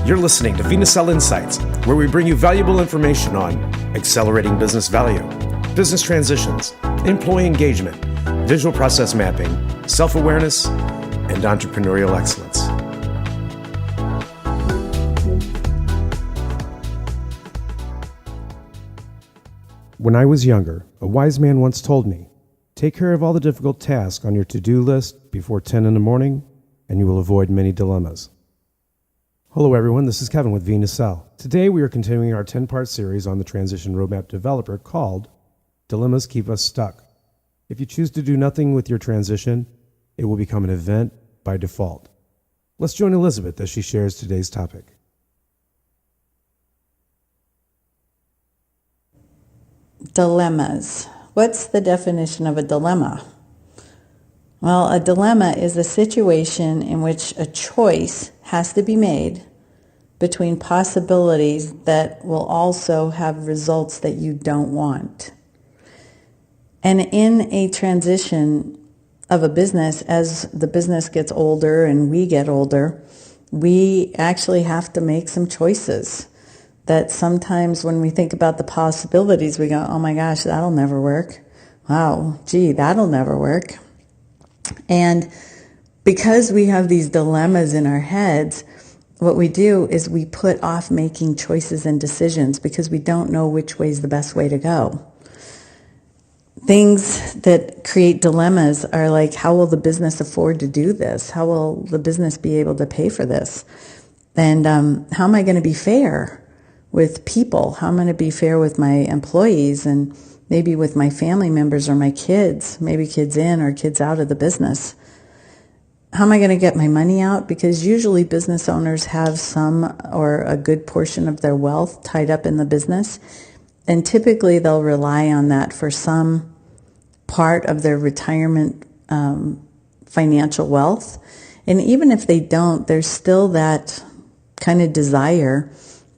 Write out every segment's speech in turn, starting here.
You're listening to vNacelle Insights, where we bring you valuable information on accelerating business value, business transitions, employee engagement, visual process mapping, self-awareness, and entrepreneurial excellence. When I was younger, a wise man once told me, take care of all the difficult tasks on your to-do list before 10 in the morning, and you will avoid many dilemmas. Hello everyone, this is Kevin with vNacelle. Today we are continuing our 10-part series on the Transition Roadmap Developer called Dilemmas Keep Us Stuck. If you choose to do nothing with your transition, it will become an event by default. Let's join Elizabeth as she shares today's topic. Dilemmas. What's the definition of a dilemma? Well, a dilemma is a situation in which a choice has to be made between possibilities that will also have results that you don't want. And in a transition of a business, as the business gets older and we get older, we actually have to make some choices that sometimes when we think about the possibilities, we go, oh my gosh, that'll never work. Wow, gee, that'll never work. And because we have these dilemmas in our heads, what we do is we put off making choices and decisions because we don't know which way is the best way to go. Things that create dilemmas are like, how will the business afford to do this? How will the business be able to pay for this? And how am I going to be fair with people? How am I going to be fair with my employees and maybe with my family members or my kids, maybe kids in or kids out of the business? How am I going to get my money out? Because usually business owners have some or a good portion of their wealth tied up in the business. And typically they'll rely on that for some part of their retirement financial wealth. And even if they don't, there's still that kind of desire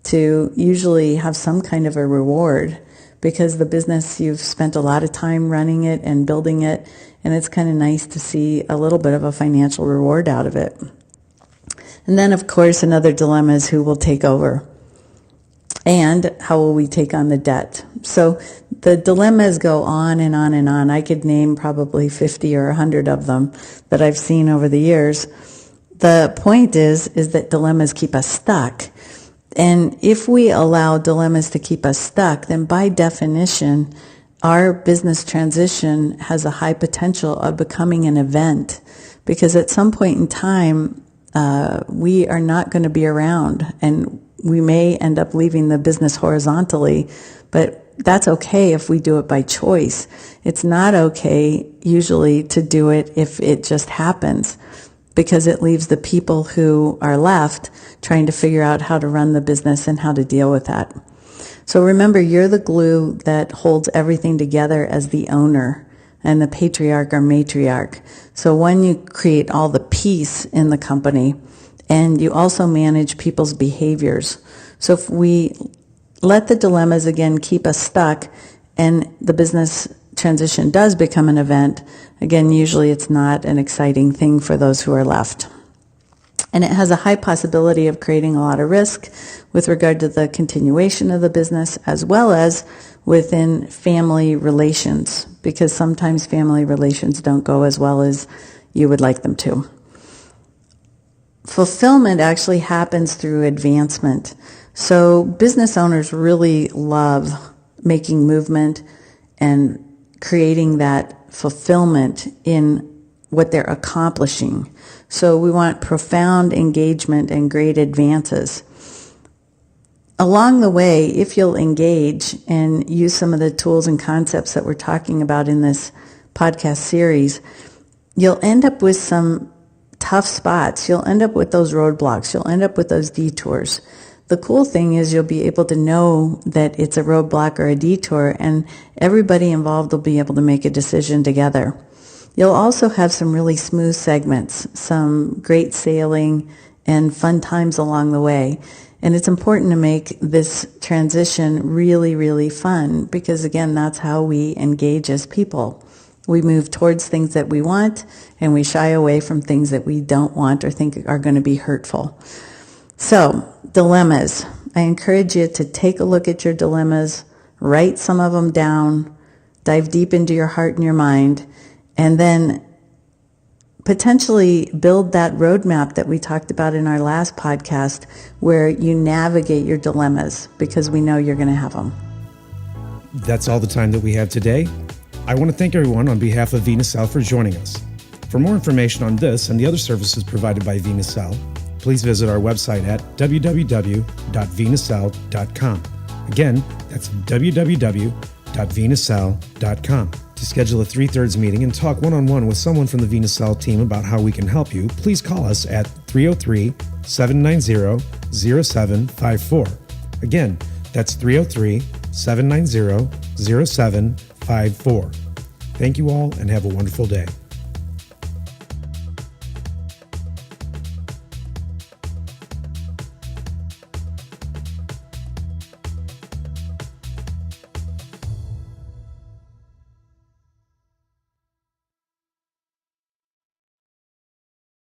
to usually have some kind of a reward because the business, you've spent a lot of time running it and building it, and it's kind of nice to see a little bit of a financial reward out of it. And then, of course, another dilemma is who will take over and how will we take on the debt. So the dilemmas go on and on and on. I could name probably 50 or 100 of them that I've seen over the years. The point is that dilemmas keep us stuck. And if we allow dilemmas to keep us stuck, then by definition, our business transition has a high potential of becoming an event. Because at some point in time, we are not going to be around, and we may end up leaving the business horizontally, but that's okay if we do it by choice. It's not okay usually to do it if it just happens, because it leaves the people who are left trying to figure out how to run the business and how to deal with that. So remember, you're the glue that holds everything together as the owner and the patriarch or matriarch. So when you create all the peace in the company, and you also manage people's behaviors. So if we let the dilemmas again keep us stuck and the business transition does become an event, again, usually it's not an exciting thing for those who are left. And it has a high possibility of creating a lot of risk with regard to the continuation of the business as well as within family relations, because sometimes family relations don't go as well as you would like them to. Fulfillment actually happens through advancement. So business owners really love making movement and creating that fulfillment in what they're accomplishing. So we want profound engagement and great advances. Along the way, if you'll engage and use some of the tools and concepts that we're talking about in this podcast series, you'll end up with some tough spots. You'll end up with those roadblocks. You'll end up with those detours. The cool thing is you'll be able to know that it's a roadblock or a detour, and everybody involved will be able to make a decision together. You'll also have some really smooth segments, some great sailing and fun times along the way. And it's important to make this transition really, really fun because, again, that's how we engage as people. We move towards things that we want, and we shy away from things that we don't want or think are going to be hurtful. So, dilemmas. I encourage you to take a look at your dilemmas, write some of them down, dive deep into your heart and your mind, and then potentially build that roadmap that we talked about in our last podcast where you navigate your dilemmas because we know you're going to have them. That's all the time that we have today. I want to thank everyone on behalf of vNacelle for joining us. For more information on this and the other services provided by vNacelle, please visit our website at www.vnacelle.com. Again, that's www.vnacelle.com. To schedule a 3/3 meeting and talk one-on-one with someone from the vNacelle team about how we can help you, please call us at 303-790-0754. Again, that's 303-790-0754. Thank you all and have a wonderful day.